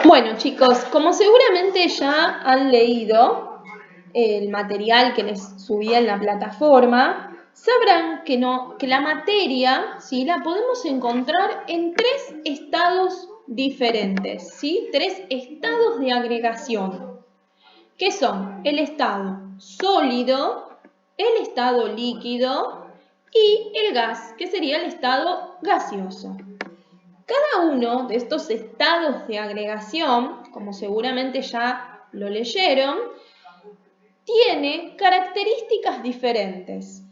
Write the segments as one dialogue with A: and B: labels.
A: Bueno, chicos, como seguramente ya han leído el material que les subí en la plataforma, sabrán que la materia, ¿sí?, la podemos encontrar en tres estados diferentes, ¿sí? Tres estados de agregación, que son el estado sólido, el estado líquido y el gas, que sería el estado gaseoso. Cada uno de estos estados de agregación, como seguramente ya lo leyeron, tiene características diferentes.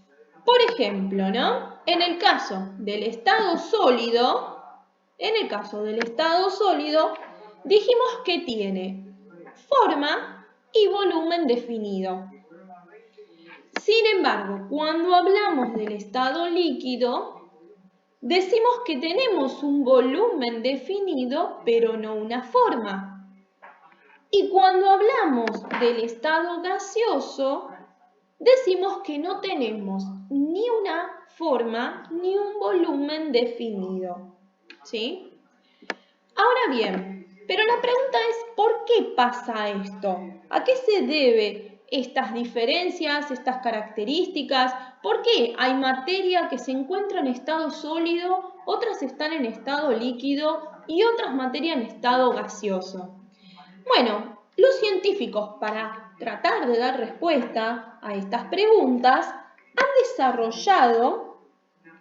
A: Por ejemplo, ¿no? En el caso del estado sólido, dijimos que tiene forma y volumen definido. Sin embargo, cuando hablamos del estado líquido, decimos que tenemos un volumen definido, pero no una forma. Y cuando hablamos del estado gaseoso, decimos que no tenemos ni una forma ni un volumen definido. ¿Sí? Ahora bien, pero la pregunta es, ¿por qué pasa esto? ¿A qué se debe estas diferencias, estas características? ¿Por qué hay materia que se encuentra en estado sólido, otras están en estado líquido y otras materias en estado gaseoso? Bueno, los científicos, para tratar de dar respuesta a estas preguntas, han desarrollado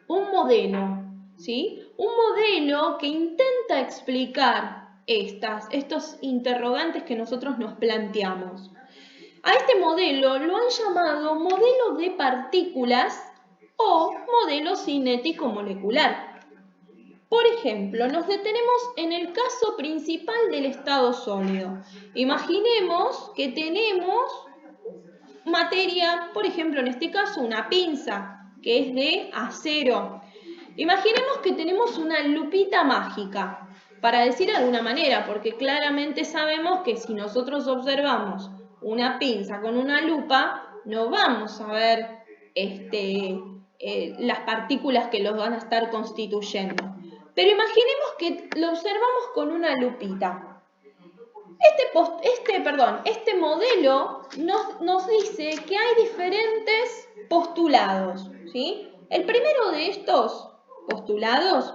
A: un modelo, ¿sí? Un modelo que intenta explicar estos interrogantes que nosotros nos planteamos. A este modelo lo han llamado modelo de partículas o modelo cinético molecular. Por ejemplo, nos detenemos en el caso principal del estado sólido. Imaginemos que tenemos materia, por ejemplo, en este caso una pinza, que es de acero. Imaginemos que tenemos una lupita mágica, para decir de alguna manera, porque claramente sabemos que si nosotros observamos una pinza con una lupa, no vamos a ver las partículas que los van a estar constituyendo. Pero imaginemos que lo observamos con una lupita. Este modelo nos dice que hay diferentes postulados, ¿sí? El primero de estos postulados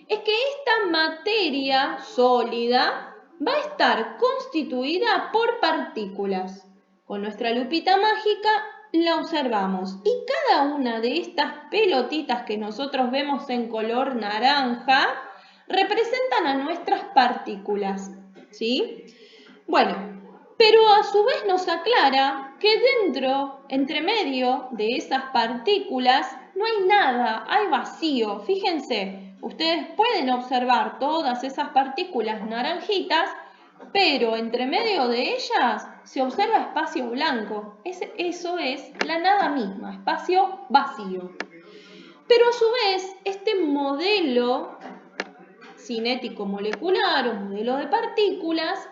A: es que esta materia sólida va a estar constituida por partículas. Con nuestra lupita mágica la observamos y cada una de estas pelotitas que nosotros vemos en color naranja representan a nuestras partículas, ¿sí? Bueno, pero a su vez nos aclara que entre medio de esas partículas, no hay nada, hay vacío. Fíjense, ustedes pueden observar todas esas partículas naranjitas, pero entre medio de ellas se observa espacio blanco. Eso es la nada misma, espacio vacío. Pero a su vez, este modelo cinético molecular o modelo de partículas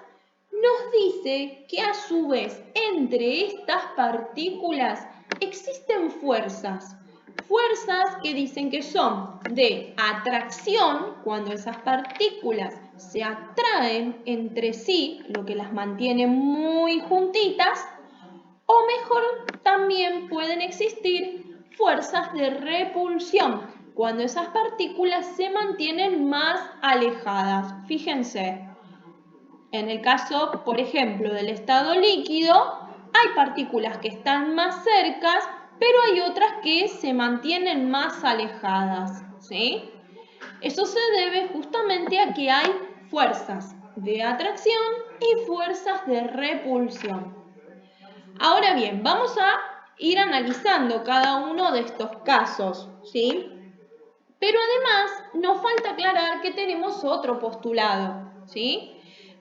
A: nos dice que a su vez entre estas partículas existen fuerzas que dicen que son de atracción cuando esas partículas se atraen entre sí, lo que las mantiene muy juntitas, o mejor también pueden existir fuerzas de repulsión cuando esas partículas se mantienen más alejadas. Fíjense. En el caso, por ejemplo, del estado líquido, hay partículas que están más cercas, pero hay otras que se mantienen más alejadas, ¿sí? Eso se debe justamente a que hay fuerzas de atracción y fuerzas de repulsión. Ahora bien, vamos a ir analizando cada uno de estos casos, ¿sí? Pero además nos falta aclarar que tenemos otro postulado, ¿sí?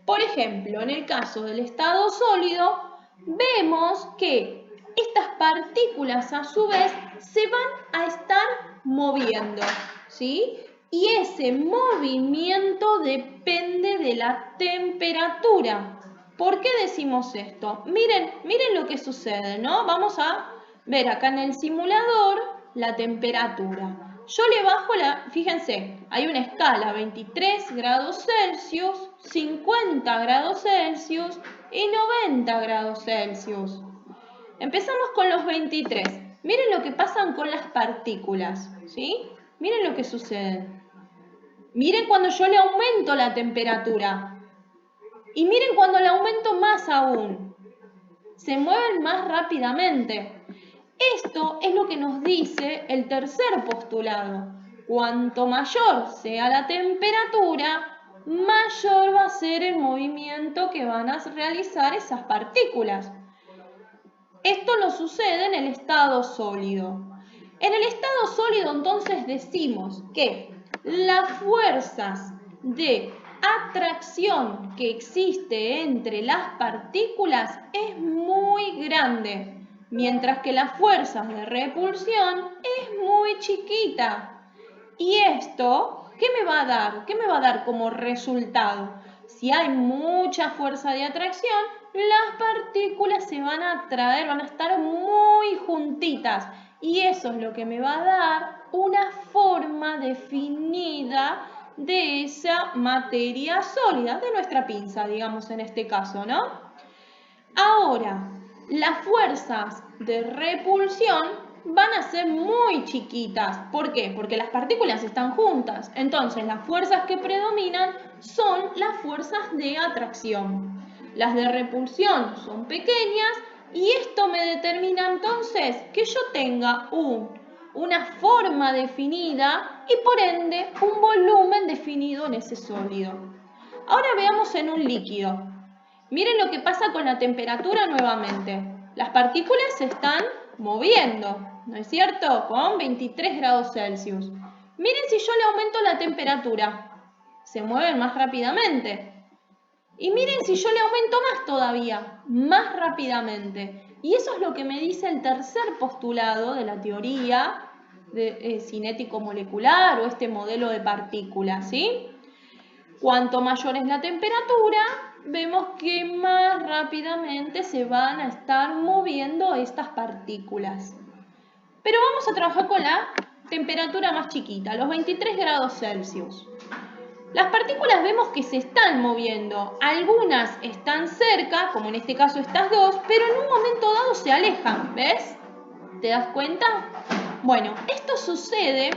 A: Por ejemplo, en el caso del estado sólido, vemos que estas partículas a su vez se van a estar moviendo, ¿sí? Y ese movimiento depende de la temperatura. ¿Por qué decimos esto? Miren lo que sucede, ¿no? Vamos a ver acá en el simulador la temperatura. yo le bajo fíjense, hay una escala, 23 grados Celsius, 50 grados Celsius y 90 grados Celsius. Empezamos con los 23. Miren lo que pasan con las partículas, ¿sí? Miren lo que sucede. Miren cuando yo le aumento la temperatura. Y miren cuando le aumento más aún. Se mueven más rápidamente. Esto es lo que nos dice el tercer postulado. Cuanto mayor sea la temperatura, mayor va a ser el movimiento que van a realizar esas partículas. Esto no sucede en el estado sólido. En el estado sólido entonces decimos que las fuerzas de atracción que existe entre las partículas es muy grande, mientras que las fuerzas de repulsión es muy chiquita. ¿Y esto qué me va a dar? ¿Qué me va a dar como resultado? Si hay mucha fuerza de atracción, las partículas se van a atraer, van a estar muy juntitas. Y eso es lo que me va a dar una forma definida de esa materia sólida, de nuestra pinza, digamos en este caso, ¿no? Ahora, las fuerzas de repulsión van a ser muy chiquitas. ¿Por qué? Porque las partículas están juntas. Entonces, las fuerzas que predominan son las fuerzas de atracción. Las de repulsión son pequeñas y esto me determina entonces que yo tenga una forma definida y por ende un volumen definido en ese sólido. Ahora veamos en un líquido. Miren lo que pasa con la temperatura nuevamente. Las partículas se están moviendo, ¿no es cierto? Con 23 grados Celsius. Miren si yo le aumento la temperatura. Se mueven más rápidamente. Y miren si yo le aumento más todavía, más rápidamente. Y eso es lo que me dice el tercer postulado de la teoría cinético-molecular o este modelo de partículas, ¿sí? Cuanto mayor es la temperatura, vemos que más rápidamente se van a estar moviendo estas partículas. Pero vamos a trabajar con la temperatura más chiquita, los 23 grados Celsius. Las partículas vemos que se están moviendo. Algunas están cerca, como en este caso estas dos, pero en un momento dado se alejan. ¿Ves? ¿Te das cuenta? Bueno, esto sucede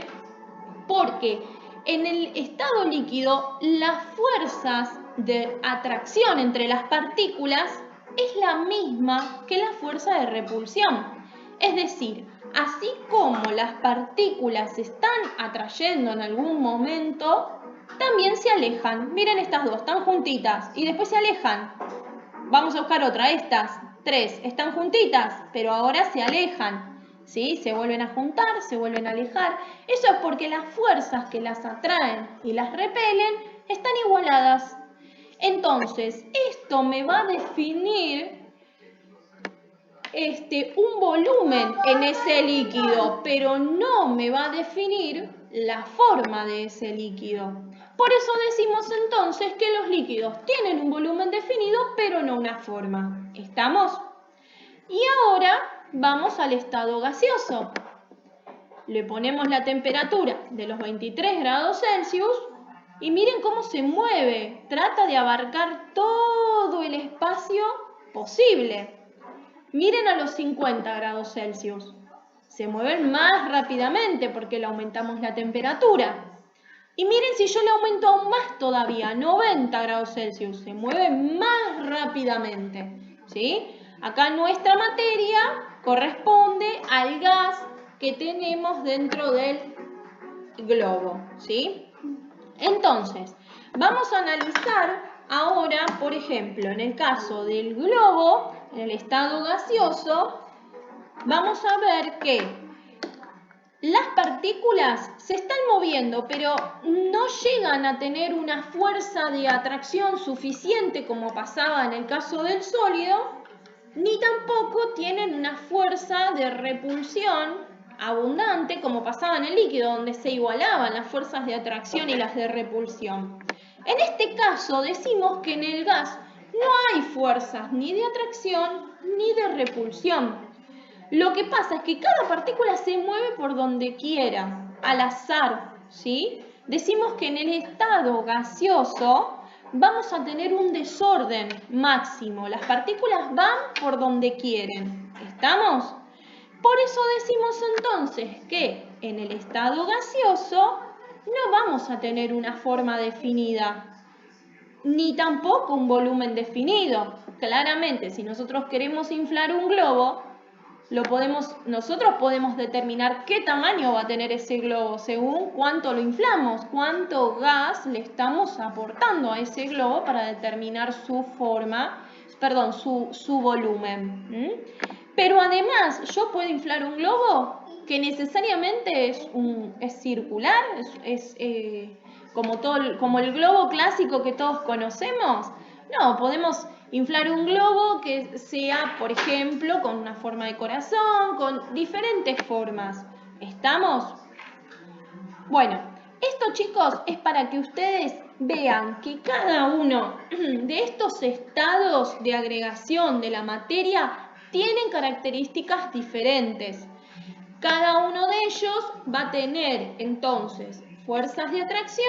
A: porque en el estado líquido las fuerzas de atracción entre las partículas es la misma que la fuerza de repulsión. Es decir, así como las partículas se están atrayendo en algún momento, también se alejan. Miren estas dos, están juntitas y después se alejan. Vamos a buscar otra, estas tres están juntitas, pero ahora se alejan. ¿Sí? Se vuelven a juntar, se vuelven a alejar. Eso es porque las fuerzas que las atraen y las repelen están igualadas. Entonces, esto me va a definir un volumen en ese líquido, pero no me va a definir la forma de ese líquido. Por eso decimos entonces que los líquidos tienen un volumen definido, pero no una forma. ¿Estamos? Y ahora vamos al estado gaseoso. Le ponemos la temperatura de los 23 grados Celsius y miren cómo se mueve. Trata de abarcar todo el espacio posible. Miren a los 50 grados Celsius. Se mueven más rápidamente porque le aumentamos la temperatura. Y miren si yo le aumento aún más todavía, 90 grados Celsius. Se mueve más rápidamente, ¿sí? Acá nuestra materia corresponde al gas que tenemos dentro del globo, ¿sí? Entonces, vamos a analizar ahora, por ejemplo, en el caso del globo, en el estado gaseoso, vamos a ver que las partículas se están moviendo, pero no llegan a tener una fuerza de atracción suficiente como pasaba en el caso del sólido, ni tampoco tienen una fuerza de repulsión abundante como pasaba en el líquido, donde se igualaban las fuerzas de atracción y las de repulsión. En este caso decimos que en el gas no hay fuerzas ni de atracción ni de repulsión. Lo que pasa es que cada partícula se mueve por donde quiera. al azar, ¿sí? Decimos que en el estado gaseoso vamos a tener un desorden máximo. Las partículas van por donde quieren. ¿Estamos? Por eso decimos entonces que en el estado gaseoso no vamos a tener una forma definida, ni tampoco un volumen definido. Claramente, si nosotros queremos inflar un globo, nosotros podemos determinar qué tamaño va a tener ese globo según cuánto lo inflamos, cuánto gas le estamos aportando a ese globo para determinar su forma, perdón, su volumen. Pero además, yo puedo inflar un globo que necesariamente es circular, como el globo clásico que todos conocemos. No, podemos inflar un globo que sea, por ejemplo, con una forma de corazón, con diferentes formas. ¿Estamos? Bueno, esto, chicos, es para que ustedes vean que cada uno de estos estados de agregación de la materia tienen características diferentes. Cada uno de ellos va a tener, entonces, fuerzas de atracción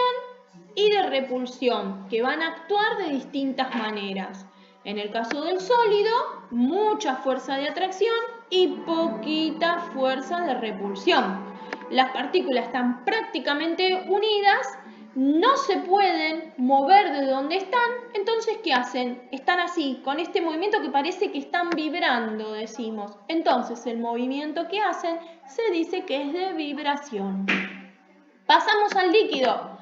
A: y de repulsión, que van a actuar de distintas maneras. En el caso del sólido, mucha fuerza de atracción y poquita fuerza de repulsión. Las partículas están prácticamente unidas, no se pueden mover de donde están, entonces ¿qué hacen? Están así, con este movimiento que parece que están vibrando, decimos. Entonces el movimiento que hacen se dice que es de vibración. Pasamos al líquido.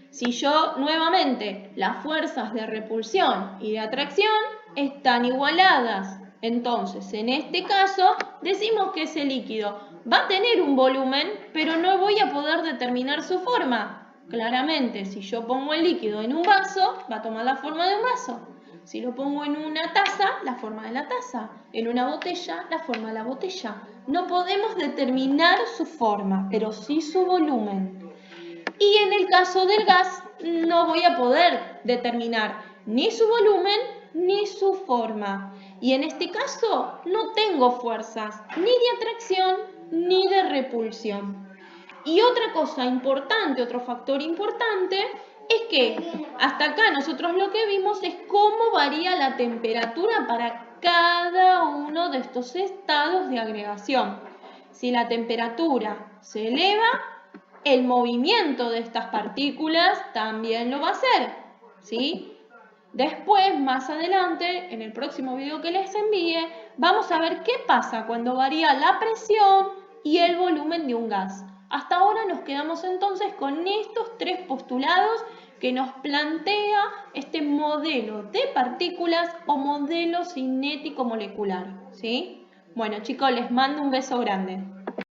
A: Si yo, nuevamente, las fuerzas de repulsión y de atracción están igualadas, entonces, en este caso, decimos que ese líquido va a tener un volumen, pero no voy a poder determinar su forma. Claramente, si yo pongo el líquido en un vaso, va a tomar la forma de un vaso. Si lo pongo en una taza, la forma de la taza. En una botella, la forma de la botella. No podemos determinar su forma, pero sí su volumen. Y en el caso del gas no voy a poder determinar ni su volumen ni su forma. Y en este caso no tengo fuerzas ni de atracción ni de repulsión. Y otra cosa importante, otro factor importante, es que hasta acá nosotros lo que vimos es cómo varía la temperatura para cada uno de estos estados de agregación. Si la temperatura se eleva, el movimiento de estas partículas también lo va a hacer, ¿sí? Después, más adelante, en el próximo video que les envíe, vamos a ver qué pasa cuando varía la presión y el volumen de un gas. Hasta ahora nos quedamos entonces con estos tres postulados que nos plantea este modelo de partículas o modelo cinético molecular, ¿sí? Bueno, chicos, les mando un beso grande.